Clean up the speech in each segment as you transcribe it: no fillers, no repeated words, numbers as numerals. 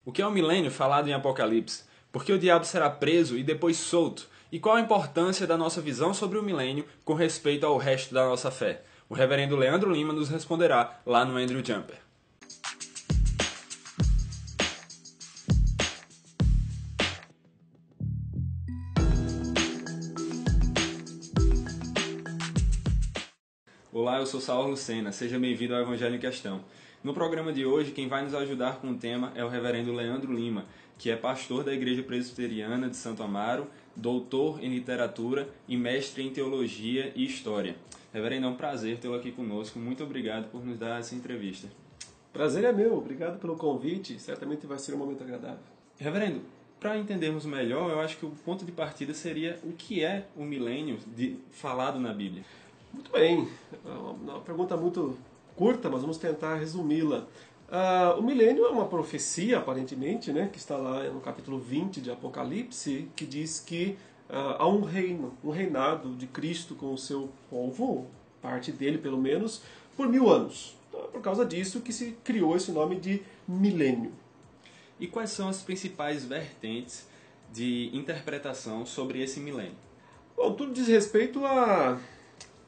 O que é o milênio falado em Apocalipse? Por que o diabo será preso e depois solto? E qual a importância da nossa visão sobre o milênio com respeito ao resto da nossa fé? O reverendo Leandro Lima nos responderá lá no Andrew Jumper. Olá, eu sou Saulo Lucena, seja bem-vindo ao Evangelho em Questão. No programa de hoje, quem vai nos ajudar com o tema é o reverendo Leandro Lima, que é pastor da Igreja Presbiteriana de Santo Amaro, doutor em literatura e mestre em teologia e história. Reverendo, é um prazer tê-lo aqui conosco. Muito obrigado por nos dar essa entrevista. Prazer é meu, obrigado pelo convite, certamente vai ser um momento agradável. Reverendo, para entendermos melhor, eu acho que o ponto de partida seria o que é o milênio falado na Bíblia. Muito bem, uma pergunta muito curta, mas vamos tentar resumi-la. O milênio é uma profecia, aparentemente, né, que está lá no capítulo 20 de Apocalipse, que diz que há um reino, um reinado de Cristo com o seu povo, parte dele pelo menos, por 1000 anos. Então, é por causa disso que se criou esse nome de milênio. E quais são as principais vertentes de interpretação sobre esse milênio? Bom, tudo diz respeito a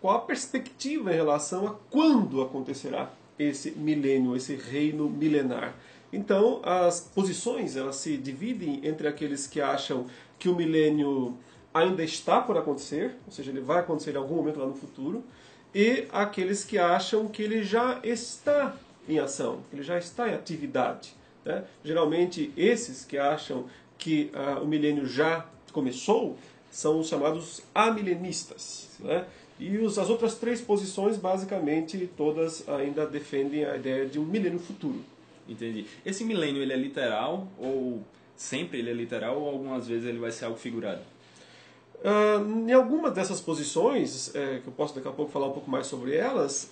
qual a perspectiva em relação a quando acontecerá esse milênio, esse reino milenar. Então, as posições elas se dividem entre aqueles que acham que o milênio ainda está por acontecer, ou seja, ele vai acontecer em algum momento lá no futuro, e aqueles que acham que ele já está em ação, que ele já está em atividade, né? Geralmente, esses que acham que o milênio já começou são os chamados amilenistas, né? E as outras três posições, basicamente, todas ainda defendem a ideia de um milênio futuro. Entendi. Esse milênio, ele é literal, ou sempre ele é literal, ou algumas vezes ele vai ser algo figurado? Em algumas dessas posições, que eu posso daqui a pouco falar um pouco mais sobre elas,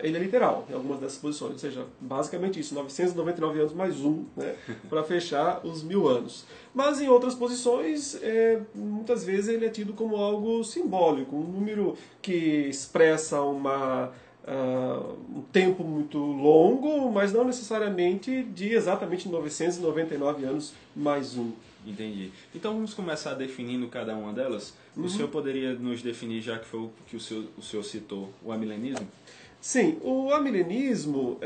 ele é literal, em algumas dessas posições. Ou seja, basicamente isso, 999 anos mais um, né, para fechar os 1000 anos. Mas em outras posições, muitas vezes ele é tido como algo simbólico, um número que expressa um tempo muito longo, mas não necessariamente de exatamente 999 anos mais um. Entendi. Então vamos começar definindo cada uma delas. O senhor poderia nos definir, já que foi o que o senhor citou, o amilenismo? Sim, o amilenismo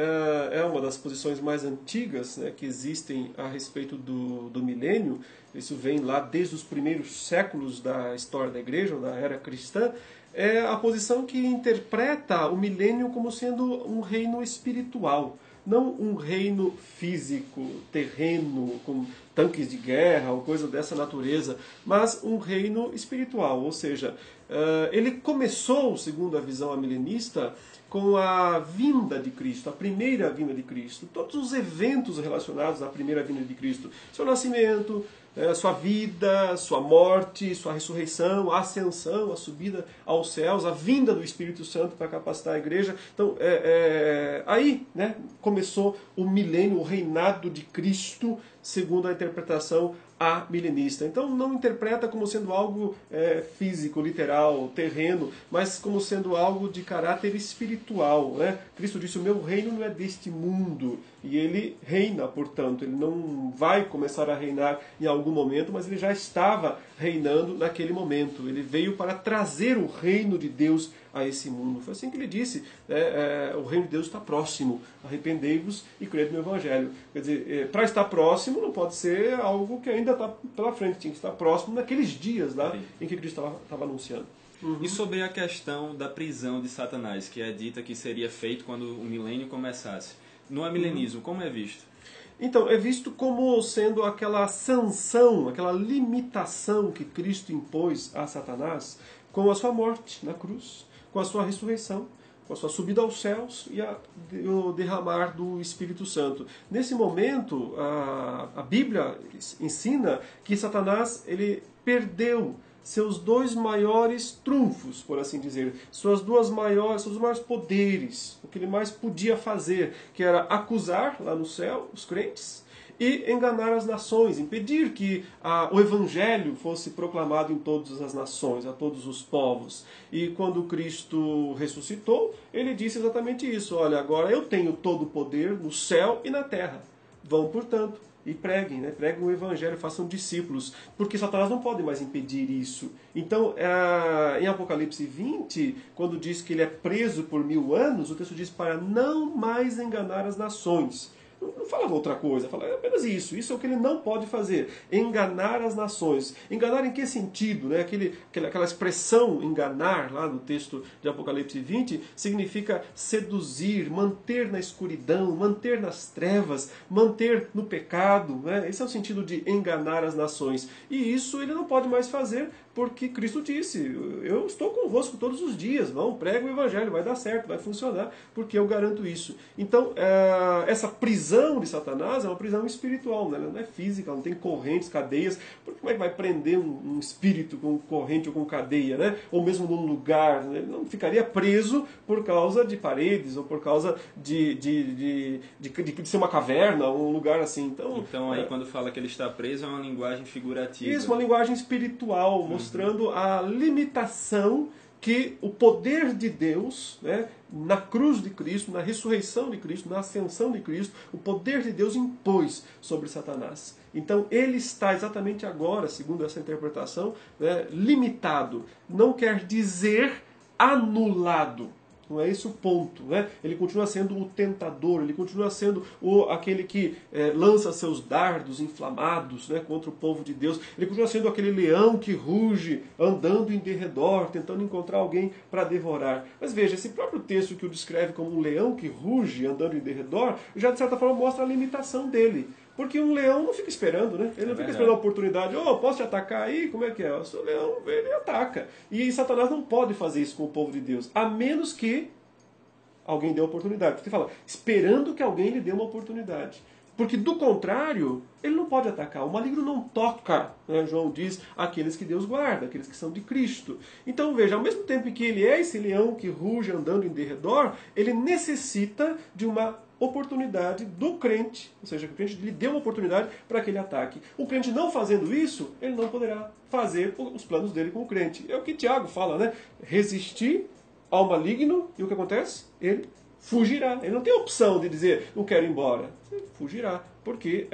é uma das posições mais antigas, né, que existem a respeito do milênio. Isso vem lá desde os primeiros séculos da história da igreja, ou da era cristã. É a posição que interpreta o milênio como sendo um reino espiritual, não um reino físico, terreno, com tanques de guerra ou coisa dessa natureza, mas um reino espiritual. Ou seja, ele começou, segundo a visão amilenista, com a vinda de Cristo, a primeira vinda de Cristo. Todos os eventos relacionados à primeira vinda de Cristo, seu nascimento, sua vida, sua morte, sua ressurreição, a ascensão, a subida aos céus, a vinda do Espírito Santo para capacitar a igreja. Então, aí, né, começou o milênio, o reinado de Cristo, segundo a interpretação amilenista. Então, não interpreta como sendo algo físico, literal, terreno, mas como sendo algo de caráter espiritual, né? Cristo disse, o meu reino não é deste mundo. E ele reina, portanto. Ele não vai começar a reinar em algum momento, mas ele já estava reinando naquele momento. Ele veio para trazer o reino de Deus a esse mundo. Foi assim que ele disse, o reino de Deus está próximo, arrependei-vos e crede no Evangelho. Quer dizer, para estar próximo não pode ser algo que ainda está pela frente, tinha que estar próximo naqueles dias lá em que Cristo estava anunciando. E sobre a questão da prisão de Satanás, que é dita que seria feito quando o milênio começasse. No amilenismo, como é visto? Então, é visto como sendo aquela sanção, aquela limitação que Cristo impôs a Satanás com a sua morte na cruz, com a sua ressurreição, com a sua subida aos céus e o derramar do Espírito Santo. Nesse momento, a Bíblia ensina que Satanás ele perdeu seus dois maiores trunfos, por assim dizer, seus dois maiores poderes, o que ele mais podia fazer, que era acusar lá no céu os crentes e enganar as nações, impedir que o Evangelho fosse proclamado em todas as nações, a todos os povos. E quando Cristo ressuscitou, ele disse exatamente isso, olha, agora eu tenho todo o poder no céu e na terra. vão, portanto, e preguem, né? Preguem o evangelho, façam discípulos, porque Satanás não pode mais impedir isso. Então, em Apocalipse 20, quando diz que ele é preso por 1000 anos, o texto diz para não mais enganar as nações. Não fala outra coisa, fala apenas isso. Isso é o que ele não pode fazer. Enganar as nações. Enganar em que sentido? Né? Aquela expressão enganar, lá no texto de Apocalipse 20, significa seduzir, manter na escuridão, manter nas trevas, manter no pecado. Né? Esse é o sentido de enganar as nações. E isso ele não pode mais fazer, porque Cristo disse, eu estou convosco todos os dias, vão, prega o evangelho, vai dar certo, vai funcionar, porque eu garanto isso. Então, essa prisão de Satanás é uma prisão espiritual, né? Ela não é física, não tem correntes, cadeias, porque como é que vai prender um espírito com corrente ou com cadeia, né? Ou mesmo num lugar, né? Ele não ficaria preso por causa de paredes, ou por causa de ser uma caverna, um lugar assim. Então aí quando fala que ele está preso é uma linguagem figurativa. Isso, uma linguagem espiritual, mostrando a limitação que o poder de Deus, né, na cruz de Cristo, na ressurreição de Cristo, na ascensão de Cristo, o poder de Deus impôs sobre Satanás. Então ele está exatamente agora, segundo essa interpretação, né, limitado. Não quer dizer anulado. Não é esse o ponto, né? Ele continua sendo o tentador, ele continua sendo aquele que lança seus dardos inflamados, né, contra o povo de Deus. Ele continua sendo aquele leão que ruge, andando em derredor, tentando encontrar alguém para devorar. Mas veja, esse próprio texto que o descreve como um leão que ruge, andando em derredor, já de certa forma mostra a limitação dele. Porque um leão não fica esperando, né? Ele não fica esperando a oportunidade. Posso te atacar aí? Como é que é? O seu leão, ele ataca. E Satanás não pode fazer isso com o povo de Deus, a menos que alguém dê a oportunidade. Você fala, esperando que alguém lhe dê uma oportunidade. Porque do contrário, ele não pode atacar. O maligno não toca, né? João diz, aqueles que Deus guarda, aqueles que são de Cristo. Então veja, ao mesmo tempo que ele é esse leão que ruge andando em derredor, ele necessita de uma oportunidade do crente, ou seja, que o crente lhe dê uma oportunidade para que ele ataque. O crente não fazendo isso, ele não poderá fazer os planos dele com o crente. É o que Tiago fala, né? Resistir ao maligno, e o que acontece? Ele fugirá. Ele não tem opção de dizer, não quero ir embora. Ele fugirá, porque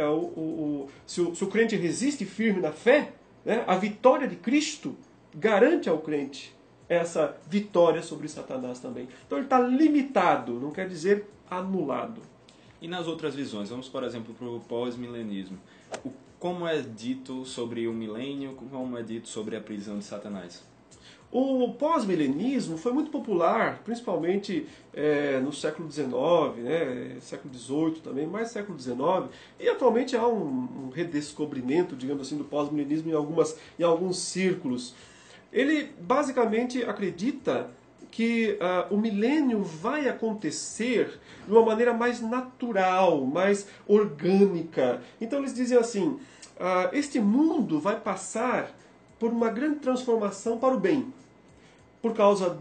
se o crente resiste firme na fé, né, a vitória de Cristo garante ao crente essa vitória sobre Satanás também. Então ele está limitado, não quer dizer anulado. E nas outras visões, vamos por exemplo para o pós-milenismo. Como é dito sobre o milênio, como é dito sobre a prisão de Satanás? O pós-milenismo foi muito popular, principalmente no século XIX, né, século XVIII também, mais século XIX, e atualmente há um redescobrimento, digamos assim, do pós-milenismo em alguns círculos. Ele basicamente acredita que o milênio vai acontecer de uma maneira mais natural, mais orgânica. Então eles dizem assim, este mundo vai passar por uma grande transformação para o bem, por causa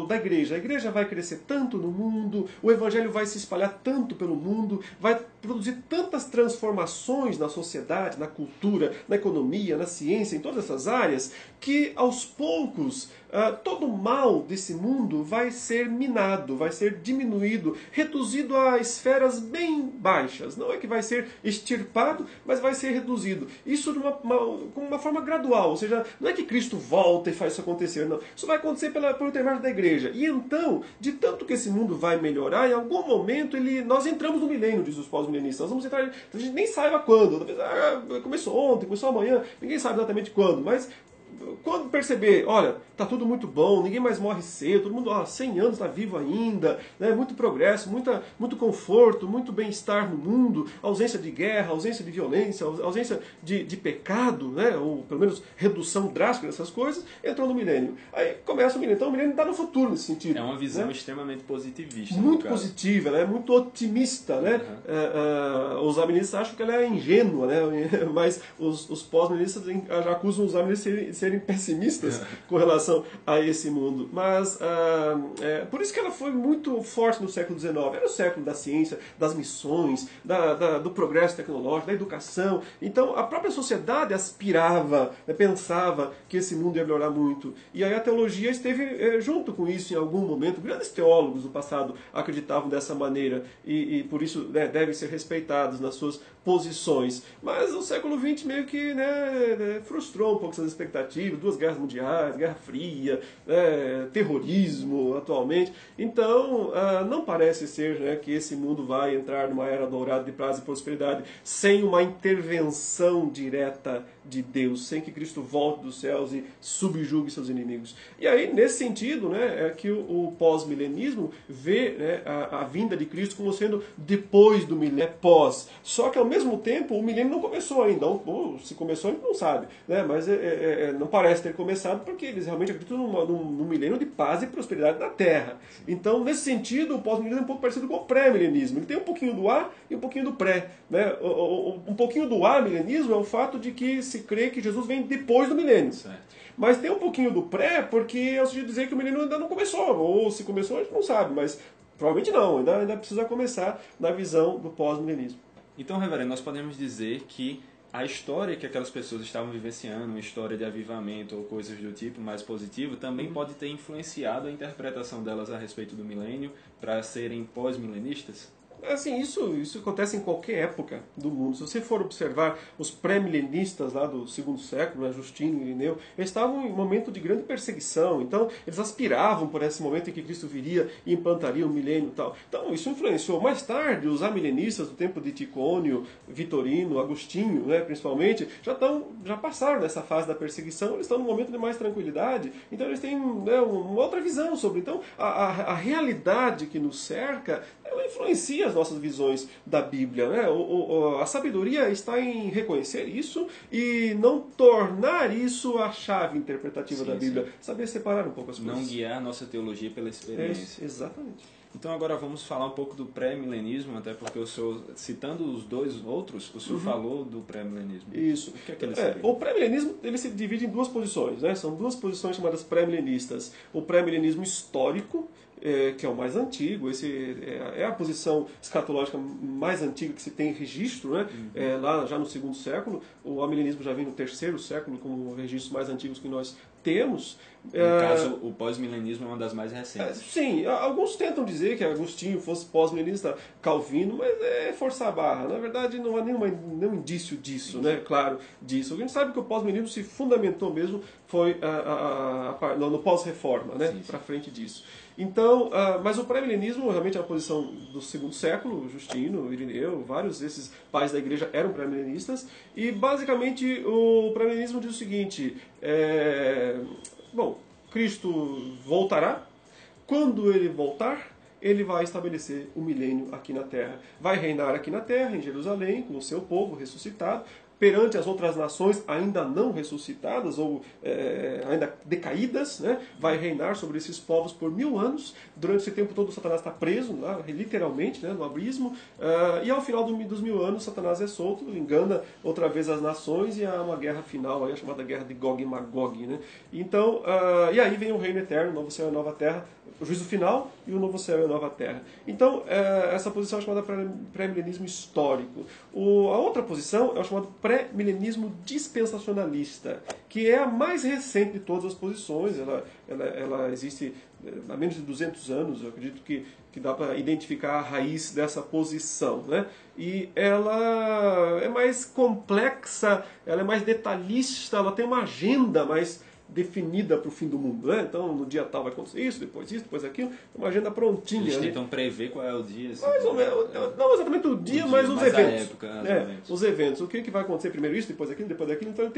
da igreja. A igreja vai crescer tanto no mundo, o evangelho vai se espalhar tanto pelo mundo, vai produzir tantas transformações na sociedade, na cultura, na economia, na ciência, em todas essas áreas, que aos poucos todo o mal desse mundo vai ser minado, vai ser diminuído, reduzido a esferas bem baixas. Não é que vai ser extirpado, mas vai ser reduzido. Isso com uma forma gradual, ou seja, não é que Cristo volta e faz isso acontecer, não. Isso vai acontecer pelo intermédio da igreja. E então, de tanto que esse mundo vai melhorar, em algum momento nós entramos no milênio, diz os pós-milenistas. Nós vamos entrar, a gente nem saiba quando. Talvez, começou ontem, começou amanhã, ninguém sabe exatamente quando, mas quando perceber, olha, está tudo muito bom, ninguém mais morre cedo, todo mundo 100 anos está vivo ainda, né, muito progresso, muito conforto, muito bem-estar no mundo, ausência de guerra, ausência de violência, ausência de pecado, né, ou pelo menos redução drástica dessas coisas, entrou no milênio. Aí começa o milênio. Então o milênio está no futuro nesse sentido. É uma visão, né, extremamente positivista. muito positiva, né, muito otimista. Né? Os aministas acham que ela é ingênua, né, mas os pós-milenistas já acusam os aministas de serem pessimistas com relação a esse mundo. Mas por isso que ela foi muito forte no século XIX. Era o século da ciência, das missões, do progresso tecnológico, da educação. Então a própria sociedade aspirava, né, pensava que esse mundo ia melhorar muito. E aí a teologia esteve junto com isso em algum momento. Grandes teólogos do passado acreditavam dessa maneira e por isso, né, devem ser respeitados nas suas posições. Mas o século XX meio que, né, frustrou um pouco essas expectativas, 2 guerras mundiais, Guerra Fria, terrorismo atualmente. Então, não parece ser, né, que esse mundo vai entrar numa era dourada de paz e prosperidade sem uma intervenção direta de Deus, sem que Cristo volte dos céus e subjugue seus inimigos. E aí, nesse sentido, né, é que o pós-milenismo vê, né, a vinda de Cristo como sendo depois do milênio, pós. Só que, ao mesmo tempo, o milênio não começou ainda. Ou, se começou, a gente não sabe. Né? Mas não parece ter começado porque eles realmente acreditam num milênio de paz e prosperidade na Terra. Então, nesse sentido, o pós-milenismo é um pouco parecido com o pré-milenismo. Ele tem um pouquinho do A e um pouquinho do pré. Né? Um pouquinho do A-milenismo é o fato de que se crê que Jesus vem depois do milênio. Certo. Mas tem um pouquinho do pré, porque é o sentido de dizer que o milênio ainda não começou. Ou se começou, a gente não sabe, mas provavelmente não. Ainda precisa começar na visão do pós-milenismo. Então, reverendo, nós podemos dizer que a história que aquelas pessoas estavam vivenciando, uma história de avivamento ou coisas do tipo mais positivo, também pode ter influenciado a interpretação delas a respeito do milênio para serem pós-milenistas? Assim, isso acontece em qualquer época do mundo. Se você for observar os pré-milenistas lá do segundo século, né, Justino e Irineu, eles estavam em um momento de grande perseguição. Então, eles aspiravam por esse momento em que Cristo viria e implantaria o milênio e tal. Então, isso influenciou. Mais tarde, os amilenistas do tempo de Ticônio, Vitorino, Agostinho, né, principalmente, já passaram dessa fase da perseguição. Eles estão num momento de mais tranquilidade. Então, eles têm, né, uma outra visão sobre. Então, a realidade que nos cerca, ela influencia as nossas visões da Bíblia. Né? A sabedoria está em reconhecer isso e não tornar isso a chave interpretativa da Bíblia. Sim. Saber separar um pouco as coisas. Não guiar a nossa teologia pela experiência. Exatamente. Então agora vamos falar um pouco do pré-milenismo, até porque o senhor, citando os dois outros, o senhor falou do pré-milenismo. Isso. O que é que ele seria? O pré-milenismo ele se divide em 2 posições. Né? São 2 posições chamadas pré-milenistas. O pré-milenismo histórico, que é o mais antigo, esse é a posição escatológica mais antiga que se tem registro, né? Lá já no segundo século. O amilenismo já vem no terceiro século como registros mais antigos que nós temos. No caso, o pós-milenismo é uma das mais recentes. Sim, alguns tentam dizer que Agostinho fosse pós-milenista, Calvino, mas é forçar a barra. Na verdade, não há nenhum indício disso, né? Claro, disso. A gente sabe que o pós-milenismo se fundamentou mesmo foi no pós-reforma, né? Para frente disso. Então, mas o pré-milenismo realmente é a posição do segundo século, Justino, Irineu, vários desses pais da igreja eram pré-milenistas, e basicamente o pré-milenismo diz o seguinte, Cristo voltará, quando ele voltar, ele vai estabelecer o milênio aqui na Terra. Vai reinar aqui na Terra, em Jerusalém, com o seu povo ressuscitado, perante as outras nações ainda não ressuscitadas ou ainda decaídas, né? Vai reinar sobre esses povos por 1000 anos. Durante esse tempo todo, Satanás está preso, literalmente, né? No abismo. E ao final dos 1000 anos, Satanás é solto, engana outra vez as nações e há uma guerra final, aí, a chamada guerra de Gog e Magog. Né? Então, e aí vem o reino eterno, o novo céu e a nova terra, o juízo final e o novo céu e a nova terra. Então, essa posição é chamada pré-milenismo histórico. A outra posição é o chamado pré-milenismo dispensacionalista, que é a mais recente de todas as posições. Ela existe há menos de 200 anos, eu acredito que dá para identificar a raiz dessa posição. Né? E ela é mais complexa, ela é mais detalhista, ela tem uma agenda mais definida para o fim do mundo. Né? Então, no dia tal vai acontecer isso, depois aquilo, uma agenda prontinha. Eles tentam prever qual é o dia. Assim, mais ou menos, não exatamente o dia, mas os eventos. A época, os eventos. O que vai acontecer primeiro isso, depois aquilo, depois daquilo. Então,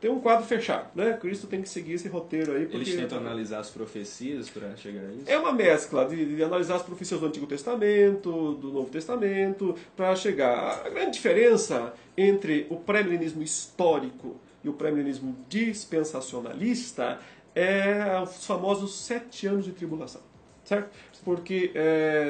tem um quadro fechado. Né? Cristo tem que seguir esse roteiro aí. Eles tentam analisar as profecias para chegar a isso? É uma mescla de analisar as profecias do Antigo Testamento, do Novo Testamento, para chegar. A grande diferença entre o pré-milenismo histórico e o pré-milenismo dispensacionalista é os famosos 7 anos de tribulação. Certo? Porque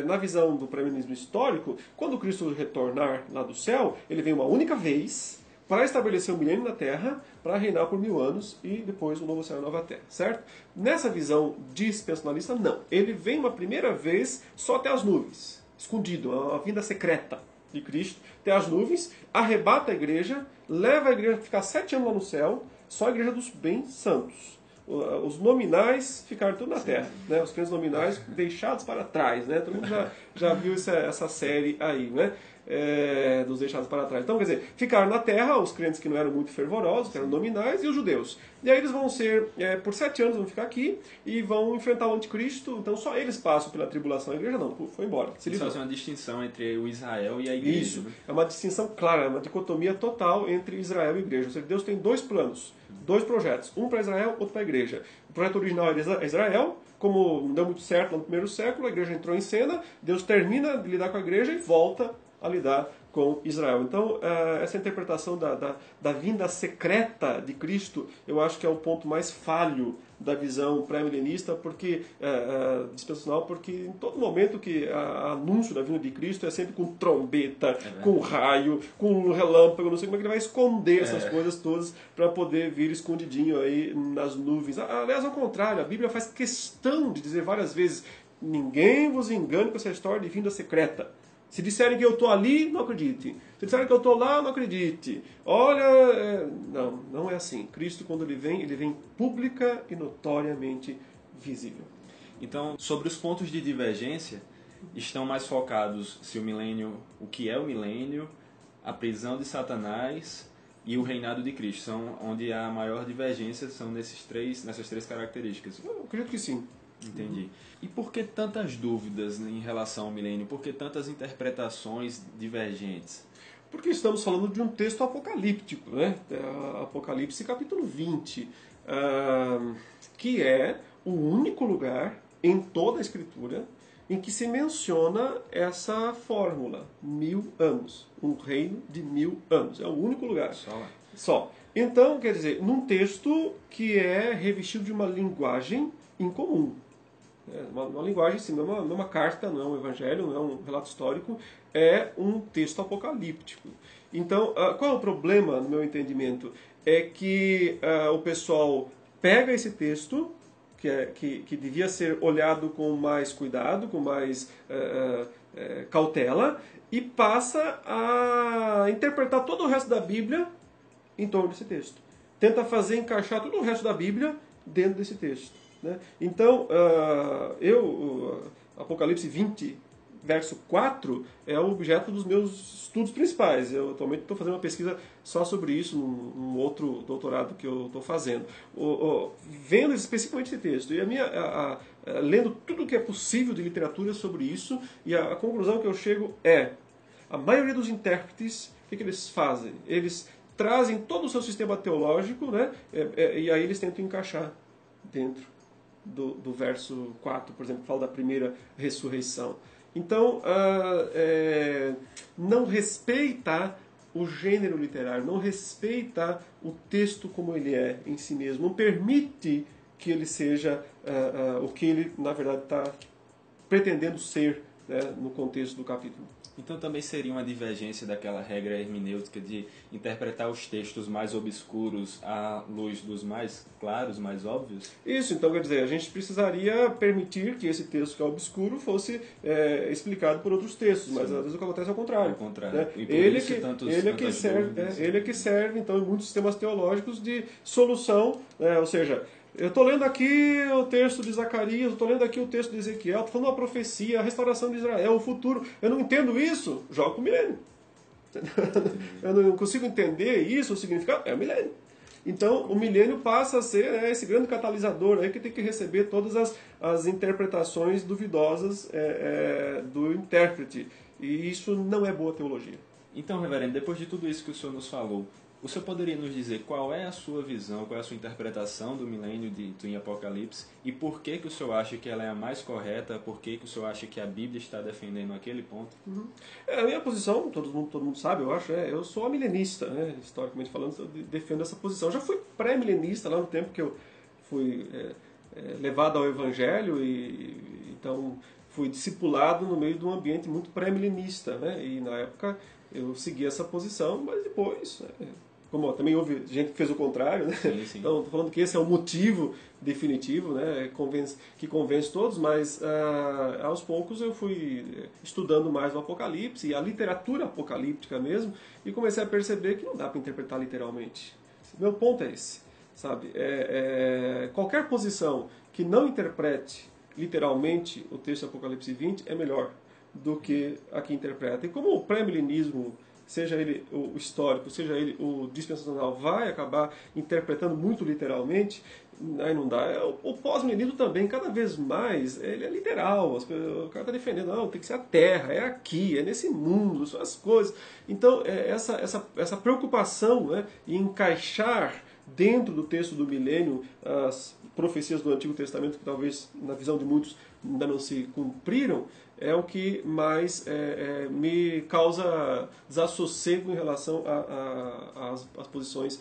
na visão do pré-milenismo histórico, quando Cristo retornar lá do céu, ele vem uma única vez para estabelecer o milênio na Terra, para reinar por 1000 anos e depois o novo céu e a nova Terra, certo? Nessa visão dispensacionalista, não. Ele vem uma primeira vez só até as nuvens, escondido, a vinda secreta de Cristo, até as nuvens, arrebata a igreja, leva a igreja a ficar 7 anos lá no céu, só a igreja dos bens santos. Os nominais ficaram tudo na terra, né? Os crentes nominais deixados para trás, né? Todo mundo já viu essa série aí, né? Dos deixados para trás. Então, quer dizer, ficaram na terra os crentes que não eram muito fervorosos, que eram nominais, e os judeus. E aí eles vão ser, por 7 anos, vão ficar aqui e vão enfrentar o anticristo. Então só eles passam pela tribulação, a igreja não, foi embora. Se faz uma distinção entre o Israel e a igreja. Isso, né? é uma distinção clara, é uma dicotomia total entre Israel e a igreja. Ou seja, Deus tem 2 planos, 2 projetos, um para Israel, outro para a igreja. O projeto original era Israel, como não deu muito certo no primeiro século, a igreja entrou em cena, Deus termina de lidar com a igreja e volta a lidar com Israel. Então, essa interpretação da vinda secreta de Cristo, eu acho que é o ponto mais falho da visão pré-milenista, porque dispensacional, porque em todo momento que anúncio da vinda de Cristo é sempre com trombeta, com raio, com relâmpago, não sei como é que ele vai esconder essas coisas todas para poder vir escondidinho aí nas nuvens. Aliás, ao contrário, a Bíblia faz questão de dizer várias vezes: ninguém vos engane com essa história de vinda secreta. Se disserem que eu estou ali, não acredite. Se disserem que eu estou lá, não acredite. Olha, não é assim. Cristo, quando ele vem pública e notoriamente visível. Então, sobre os pontos de divergência, estão mais focados se o que é o milênio, a prisão de Satanás e o reinado de Cristo. São onde a maior divergência são nessas três características. Eu acredito que sim. Entendi. E por que tantas dúvidas em relação ao milênio? Por que tantas interpretações divergentes? Porque estamos falando de um texto apocalíptico, né? Apocalipse capítulo 20, que é o único lugar em toda a Escritura em que se menciona essa fórmula, 1000 anos. Um reino de 1000 anos. É o único lugar. Só. Então, quer dizer, num texto que é revestido de uma linguagem incomum. Uma linguagem, assim, não é uma carta, não é um evangelho, não é um relato histórico, é um texto apocalíptico. Então, qual é o problema, no meu entendimento? É que o pessoal pega esse texto, que devia ser olhado com mais cuidado, com mais cautela, e passa a interpretar todo o resto da Bíblia em torno desse texto. Tenta fazer encaixar todo o resto da Bíblia dentro desse texto. Né? Então, Apocalipse 20, verso 4, é o objeto dos meus estudos principais. Eu atualmente estou fazendo uma pesquisa só sobre isso, num outro doutorado que eu estou fazendo. Vendo especificamente esse texto, e lendo tudo o que é possível de literatura sobre isso, e a conclusão que eu chego é: a maioria dos intérpretes, o que eles fazem? Eles trazem todo o seu sistema teológico, né? E aí eles tentam encaixar dentro do verso 4, por exemplo, que fala da primeira ressurreição. Então, não respeita o gênero literário, não respeita o texto como ele é em si mesmo, não permite que ele seja o que ele, na verdade, está pretendendo ser, né, no contexto do capítulo. Então também seria uma divergência daquela regra hermenêutica de interpretar os textos mais obscuros à luz dos mais claros, mais óbvios? Isso, então quer dizer, a gente precisaria permitir que esse texto que é obscuro fosse explicado por outros textos, mas às vezes o que acontece é o contrário. Ao contrário. Né? E por ele isso é que serve, então, em muitos sistemas teológicos de solução, ou seja, eu estou lendo aqui o texto de Zacarias, eu estou lendo aqui o texto de Ezequiel, estou falando uma profecia, a restauração de Israel, o futuro. Eu não entendo isso, jogo para o milênio. Eu não consigo entender isso, o significado, é o milênio. Então, o milênio passa a ser esse grande catalisador aí que tem que receber todas as interpretações duvidosas do intérprete. E isso não é boa teologia. Então, reverendo, depois de tudo isso que o senhor nos falou, o senhor poderia nos dizer qual é a sua visão, qual é a sua interpretação do milênio dito em Apocalipse e por que o senhor acha que ela é a mais correta, por que o senhor acha que a Bíblia está defendendo aquele ponto? A minha posição, todo mundo sabe, eu acho, eu sou amilenista, né? Historicamente falando, eu defendo essa posição. Já fui pré-milenista lá no tempo que eu fui levado ao Evangelho e então fui discipulado no meio de um ambiente muito pré-milenista, né? E na época eu segui essa posição, mas depois como também houve gente que fez o contrário, né? Sim, sim. Então, estou falando que esse é o motivo definitivo, né? Que convence todos, mas aos poucos eu fui estudando mais o Apocalipse, e a literatura apocalíptica mesmo, e comecei a perceber que não dá para interpretar literalmente. Meu ponto é esse, sabe? Qualquer posição que não interprete literalmente o texto de Apocalipse 20 é melhor do que a que interpreta. E como o pré-milenismo, seja ele o histórico, seja ele o dispensacional, vai acabar interpretando muito literalmente, aí não dá. O pós-milenismo também, cada vez mais, ele é literal. O cara está defendendo, não, tem que ser a Terra, é aqui, é nesse mundo, são as coisas. Então, essa preocupação, né, em encaixar dentro do texto do milênio as profecias do Antigo Testamento, que talvez, na visão de muitos, ainda não se cumpriram, é o que mais me causa desassossego em relação às posições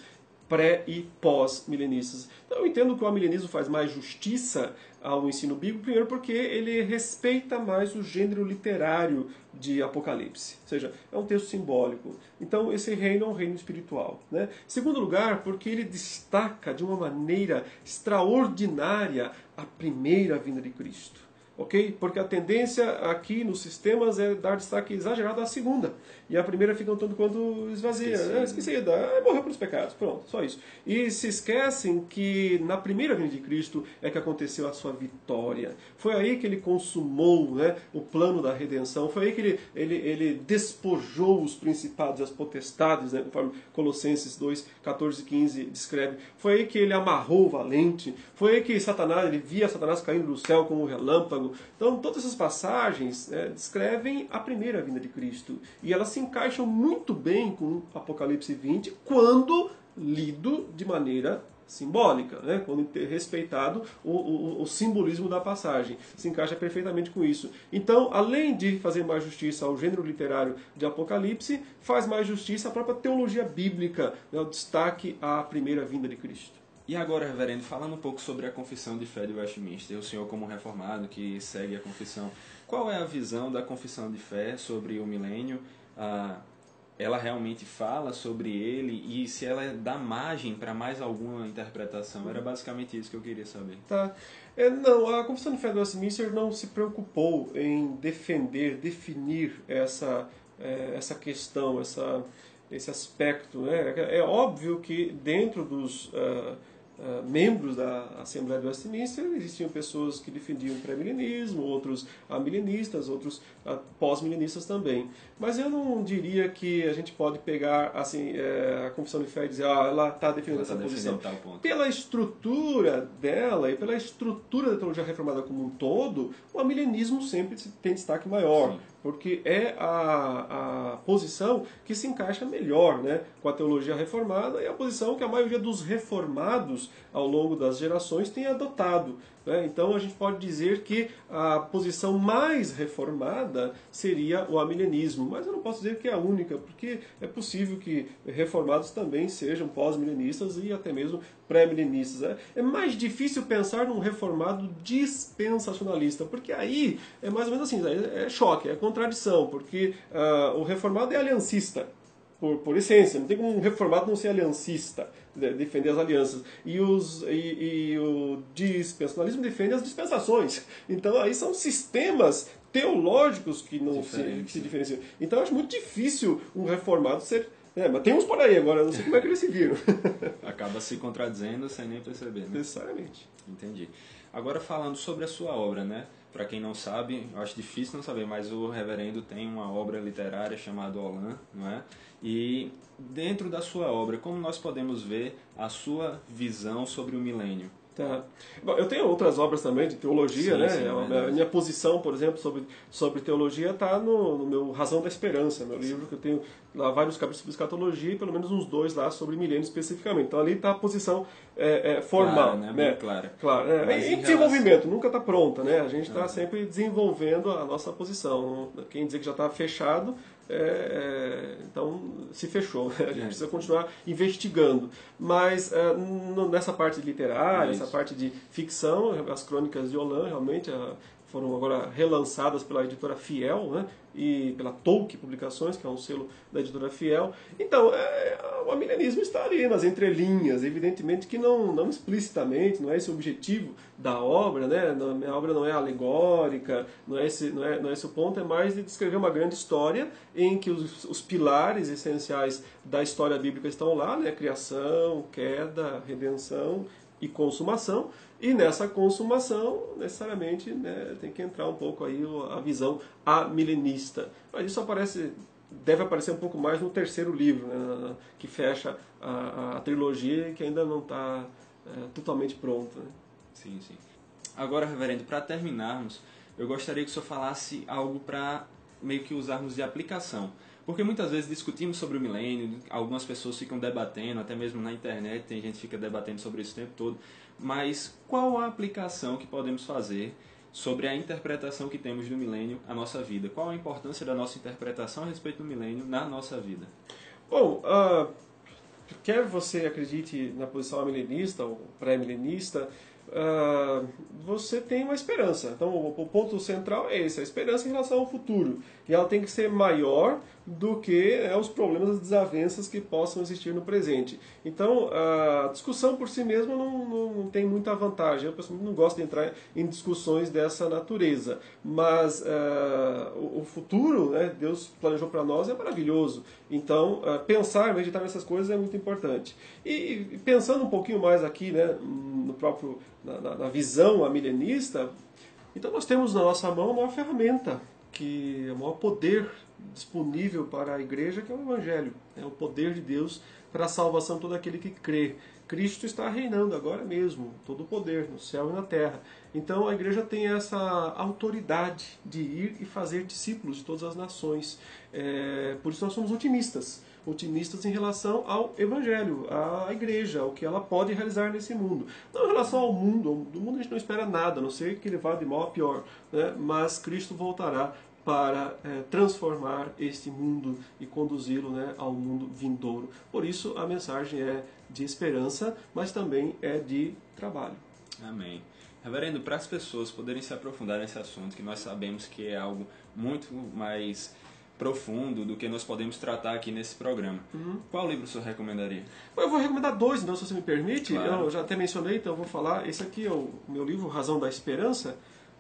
pré- e pós-milenistas. Então eu entendo que o amilenismo faz mais justiça ao ensino bíblico, primeiro porque ele respeita mais o gênero literário de Apocalipse, ou seja, é um texto simbólico. Então esse reino é um reino espiritual, né? Em segundo lugar, porque ele destaca de uma maneira extraordinária a primeira vinda de Cristo. Ok? Porque a tendência aqui nos sistemas é dar destaque exagerado à segunda. E a primeira fica um tanto quanto esvazia. Esquecida. Morreu pelos pecados. Pronto, só isso. E se esquecem que na primeira vinda de Cristo é que aconteceu a sua vitória. Foi aí que ele consumou, né, o plano da redenção. Foi aí que ele despojou os principados e as potestades, né, conforme Colossenses 2, 14 e 15 descreve. Foi aí que ele amarrou o valente. Foi aí que ele via Satanás caindo do céu como um relâmpago. Então, todas essas passagens descrevem a primeira vinda de Cristo. E elas se encaixam muito bem com Apocalipse 20, quando lido de maneira simbólica, né? Quando respeitado o simbolismo da passagem. Se encaixa perfeitamente com isso. Então, além de fazer mais justiça ao gênero literário de Apocalipse, faz mais justiça à própria teologia bíblica, né? O destaque à primeira vinda de Cristo. E agora, reverendo, falando um pouco sobre a confissão de fé de Westminster, o senhor como reformado que segue a confissão, qual é a visão da confissão de fé sobre o milênio? Ela realmente fala sobre ele e se ela dá margem para mais alguma interpretação? Era basicamente isso que eu queria saber. Tá. Não, a confissão de fé de Westminster não se preocupou em definir essa questão, esse aspecto, né? É óbvio que dentro dos membros da Assembleia de Westminster existiam pessoas que defendiam o pré-milenismo, outros amilenistas, outros pós-milenistas também. Mas eu não diria que a gente pode pegar assim, a confissão de fé e dizer ela está defendendo essa posição. Pela estrutura dela e pela estrutura da teologia reformada como um todo, o amilenismo sempre tem destaque maior. Sim. Porque é a posição que se encaixa melhor, né, com a teologia reformada e a posição que a maioria dos reformados ao longo das gerações tem adotado. Né? Então a gente pode dizer que a posição mais reformada seria o amilenismo, mas eu não posso dizer que é a única, porque é possível que reformados também sejam pós-milenistas e até mesmo pré-milenistas. É mais difícil pensar num reformado dispensacionalista, porque aí é mais ou menos assim, é choque, é contradição, porque o reformado é aliancista. Por essência, não tem como um reformado não ser aliancista, defender as alianças. E o dispensacionalismo defende as dispensações. Então aí são sistemas teológicos que não se diferenciam. Então eu acho muito difícil um reformado ser... mas tem uns por aí agora, eu não sei como é que eles se viram. Acaba se contradizendo sem nem perceber, né? Necessariamente. Entendi. Agora falando sobre a sua obra, né? Para quem não sabe, eu acho difícil não saber, mas o reverendo tem uma obra literária chamada Olan, não é? E dentro da sua obra, como nós podemos ver a sua visão sobre o milênio? Tá. Bom, eu tenho outras obras também de teologia, sim, né? Sim, a minha posição, por exemplo, sobre teologia está no meu Razão da Esperança, meu livro, que eu tenho lá vários capítulos sobre escatologia e pelo menos uns 2 lá sobre milênio especificamente. Então ali está a posição formal. Claro, né? Claro. Em desenvolvimento, nunca está pronta, né? A gente está sempre desenvolvendo a nossa posição. Quem dizer que já está fechado, então se fechou. A gente precisa continuar investigando. Mas nessa parte literária, essa parte de ficção, as crônicas de Olan realmente foram agora relançadas pela editora Fiel, né? E pela Tolkien Publicações, que é um selo da editora Fiel. Então, amilenismo está ali nas entrelinhas, evidentemente que não explicitamente, não é esse o objetivo da obra, né? A obra não é alegórica, não é esse o ponto, é mais de descrever uma grande história em que os pilares essenciais da história bíblica estão lá, né? Criação, queda, redenção e consumação. E nessa consumação, necessariamente, né, tem que entrar um pouco aí a visão amilenista. Mas isso deve aparecer um pouco mais no terceiro livro, né, que fecha a trilogia e que ainda não está totalmente pronta. Né? Sim, sim. Agora, reverendo, para terminarmos, eu gostaria que o senhor falasse algo para meio que usarmos de aplicação. Porque muitas vezes discutimos sobre o milênio, algumas pessoas ficam debatendo, até mesmo na internet, tem gente que fica debatendo sobre isso o tempo todo. Mas qual a aplicação que podemos fazer sobre a interpretação que temos do milênio à nossa vida? Qual a importância da nossa interpretação a respeito do milênio na nossa vida? Bom, quer você acredite na posição amilenista ou pré-milenista, você tem uma esperança. Então, o ponto central é esse, a esperança em relação ao futuro. E ela tem que ser maior do que os problemas, as desavenças que possam existir no presente. Então, a discussão por si mesma não tem muita vantagem. Eu, pessoalmente, não gosto de entrar em discussões dessa natureza. Mas o futuro, né, Deus planejou para nós, é maravilhoso. Então, pensar, meditar nessas coisas é muito importante. E pensando um pouquinho mais aqui, né, na visão amilenista, então nós temos na nossa mão uma ferramenta, que é o maior poder disponível para a igreja, que é o Evangelho. É o poder de Deus para a salvação de todo aquele que crê. Cristo está reinando agora mesmo, todo o poder, no céu e na terra. Então a igreja tem essa autoridade de ir e fazer discípulos de todas as nações. Por isso nós somos otimistas em relação ao Evangelho, à igreja, ao que ela pode realizar nesse mundo. Não em relação ao mundo, do mundo a gente não espera nada, a não ser que ele vá de mal a pior, né? Mas Cristo voltará para transformar este mundo e conduzi-lo, né, ao mundo vindouro. Por isso a mensagem é de esperança, mas também é de trabalho. Amém. Reverendo, para as pessoas poderem se aprofundar nesse assunto, que nós sabemos que é algo muito mais profundo do que nós podemos tratar aqui nesse programa. Qual livro o senhor recomendaria? Eu vou recomendar dois, então, se você me permite. Claro. Eu já até mencionei, então eu vou falar. Esse aqui é o meu livro, Razão da Esperança,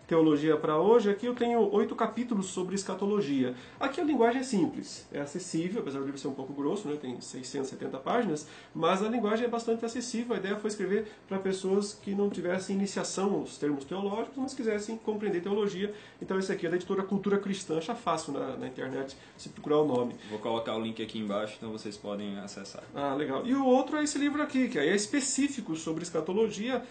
Teologia para Hoje. Aqui eu tenho 8 capítulos sobre escatologia. Aqui a linguagem é simples, é acessível, apesar do livro ser um pouco grosso, né? Tem 670 páginas, mas a linguagem é bastante acessível. A ideia foi escrever para pessoas que não tivessem iniciação nos termos teológicos, mas quisessem compreender teologia. Então esse aqui é da editora Cultura Cristã, acha fácil na internet se procurar o nome. Vou colocar o link aqui embaixo, então vocês podem acessar. Ah, legal. E o outro é esse livro aqui, que aí é específico sobre escatologia,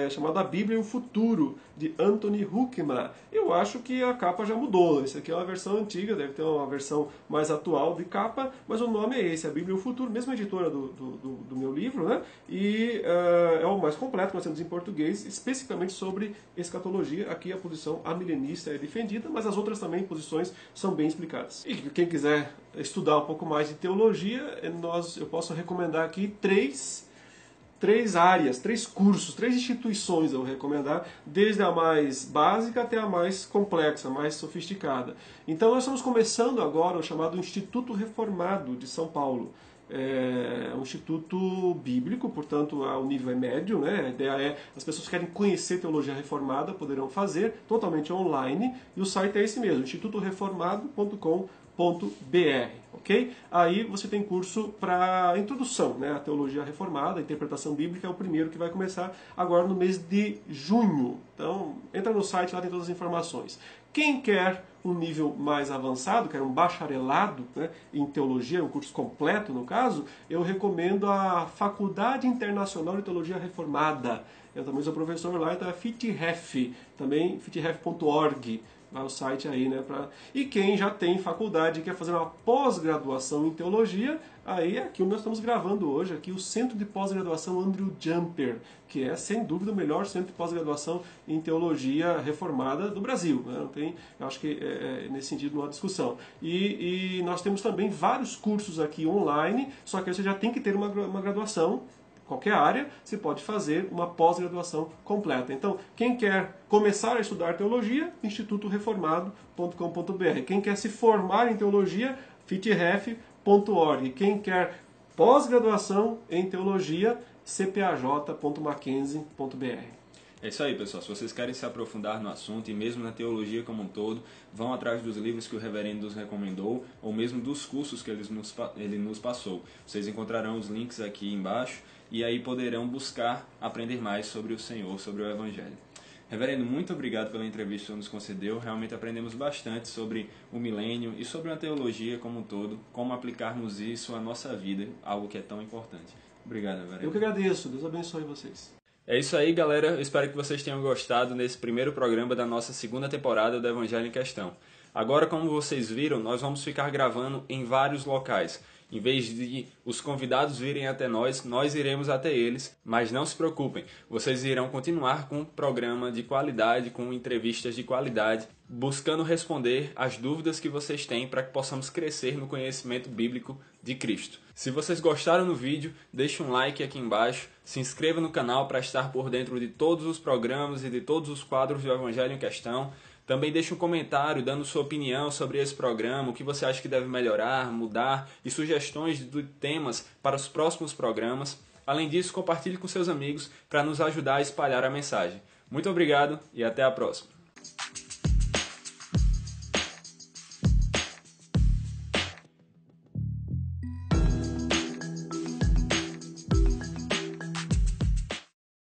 chamado A Bíblia e o Futuro, de Anthony Huckman. Eu acho que a capa já mudou. Esse aqui é uma versão antiga, deve ter uma versão mais atual de capa, mas o nome é esse, A Bíblia e o Futuro, mesma editora do meu livro, né? E é o mais completo, nós temos em português, especificamente sobre escatologia. Aqui a posição amilenista é defendida, mas as outras também posições são bem explicadas. E quem quiser estudar um pouco mais de teologia, eu posso recomendar aqui três áreas, 3 cursos, 3 instituições eu vou recomendar, desde a mais básica até a mais complexa, mais sofisticada. Então nós estamos começando agora o chamado Instituto Reformado de São Paulo. É um instituto bíblico, portanto o nível é médio, né? A ideia é, as pessoas que querem conhecer teologia reformada poderão fazer, totalmente online, e o site é esse mesmo, institutoreformado.com.br, ok? Aí você tem curso para introdução, né, à teologia reformada, a interpretação bíblica é o primeiro que vai começar agora no mês de junho. Então, entra no site, lá tem todas as informações. Quem quer um nível mais avançado, quer um bacharelado, né, em teologia, um curso completo no caso, eu recomendo a Faculdade Internacional de Teologia Reformada. Eu também sou professor lá, então é FITREF, também fitref.org. Vai o site aí, né? E quem já tem faculdade e quer fazer uma pós-graduação em teologia, aí é aqui onde nós estamos gravando hoje, aqui o Centro de Pós-Graduação Andrew Jumper, que é, sem dúvida, o melhor centro de pós-graduação em teologia reformada do Brasil. Né? Não tem, eu acho que nesse sentido não há discussão. E nós temos também vários cursos aqui online, só que você já tem que ter uma graduação. Qualquer área, você pode fazer uma pós-graduação completa. Então, quem quer começar a estudar teologia, institutoreformado.com.br. Quem quer se formar em teologia, fitref.org. Quem quer pós-graduação em teologia, cpaj.mackenzie.br. É isso aí, pessoal. Se vocês querem se aprofundar no assunto e mesmo na teologia como um todo, vão atrás dos livros que o reverendo nos recomendou ou mesmo dos cursos que ele nos passou. Vocês encontrarão os links aqui embaixo e aí poderão buscar aprender mais sobre o Senhor, sobre o Evangelho. Reverendo, muito obrigado pela entrevista que nos concedeu. Realmente aprendemos bastante sobre o milênio e sobre a teologia como um todo, como aplicarmos isso à nossa vida, algo que é tão importante. Obrigado, Reverendo. Eu que agradeço. Deus abençoe vocês. É isso aí, galera. Eu espero que vocês tenham gostado desse primeiro programa da nossa segunda temporada do Evangelho em Questão. Agora, como vocês viram, nós vamos ficar gravando em vários locais. Em vez de os convidados virem até nós iremos até eles. Mas não se preocupem, vocês irão continuar com um programa de qualidade, com entrevistas de qualidade, buscando responder as dúvidas que vocês têm para que possamos crescer no conhecimento bíblico de Cristo. Se vocês gostaram do vídeo, deixe um like aqui embaixo, se inscreva no canal para estar por dentro de todos os programas e de todos os quadros do Evangelho em Questão. Também deixe um comentário dando sua opinião sobre esse programa, o que você acha que deve melhorar, mudar e sugestões de temas para os próximos programas. Além disso, compartilhe com seus amigos para nos ajudar a espalhar a mensagem. Muito obrigado e até a próxima.